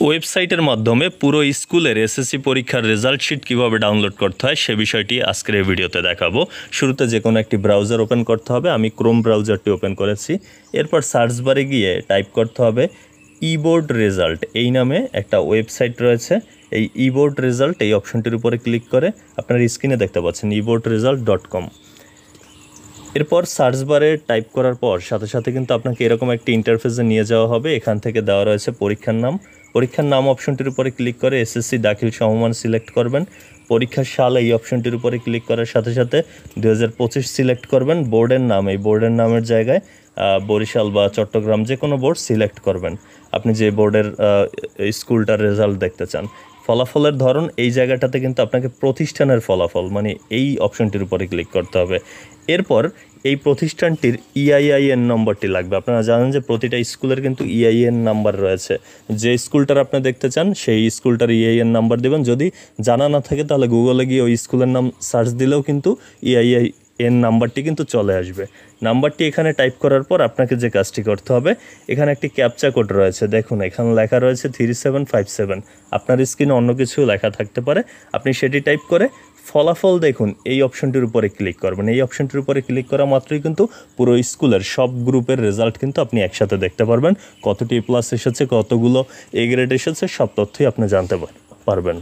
ওয়েবসাইটের মাধ্যমে পুরো স্কুলের এসএসসি পরীক্ষার রেজাল্ট শিট কীভাবে ডাউনলোড করতে হয় সে বিষয়টি আজকের এই ভিডিওতে দেখাবো। শুরুতে যে কোনো একটি ব্রাউজার ওপেন করতে হবে। আমি ক্রোম ব্রাউজারটি ওপেন করেছি। এরপর সার্চ বারে গিয়ে টাইপ করতে হবে ইবোর্ড রেজাল্ট। এই নামে একটা ওয়েবসাইট রয়েছে। এই ইবোর্ড রেজাল্ট এই অপশনটির উপরে ক্লিক করে আপনার স্ক্রিনে দেখতে পাচ্ছেন eboardresult.com। এরপর সার্চ বারে টাইপ করার পর সাথে সাথে কিন্তু আপনাকে এরকম একটি ইন্টারফেসে নিয়ে যাওয়া হবে। এখান থেকে দেওয়া রয়েছে পরীক্ষার নাম অপশনটির উপরে ক্লিক করে এসএসসি দাখিল সমমান সিলেক্ট করবেন। পরীক্ষার সাল এই অপশনটির উপরে ক্লিক করার সাথে সাথে 2025 সিলেক্ট করবেন। বোর্ডের নাম, এই বোর্ডের নামের জায়গায় বরিশাল বা চট্টগ্রাম যে কোনো বোর্ড সিলেক্ট করবেন আপনি যে বোর্ডের স্কুলটার রেজাল্ট দেখতে চান। ফলাফলের ধরন এই জায়গাটাতে কিন্তু আপনাকে প্রতিষ্ঠানের ফলাফল মানে এই অপশনটির উপরে ক্লিক করতে হবে। এরপর এই প্রতিষ্ঠানটির EIN নম্বরটি লাগবে। আপনারা জানেন যে প্রতিটা স্কুলের কিন্তু EIN নাম্বার রয়েছে। যে স্কুলটার আপনি দেখতে চান সেই স্কুলটার EIN নাম্বার দেবেন। যদি জানা না থাকে তাহলে গুগলে গিয়ে ওই স্কুলের নাম সার্চ দিলেও কিন্তু EIN নাম্বারটি কিন্তু চলে আসবে। নাম্বারটি এখানে টাইপ করার পর আপনাকে যে কাজটি করতে হবে, এখানে একটি ক্যাপচা কোড রয়েছে। দেখুন এখানে লেখা রয়েছে 3757। আপনার স্ক্রিনে অন্য কিছু লেখা থাকতে পারে। আপনি সেটি টাইপ করে ফলাফল দেখুন এই অপশনটির উপরে ক্লিক করবেন। এই অপশনটির উপরে ক্লিক করা মাত্রই কিন্তু পুরো স্কুলের সব গ্রুপের রেজাল্ট কিন্তু আপনি একসাথে দেখতে পারবেন। কতটি প্লাস এসেছে, কতগুলো এ গ্রেড এসেছে, সব তথ্যই আপনি জানতে পারবেন।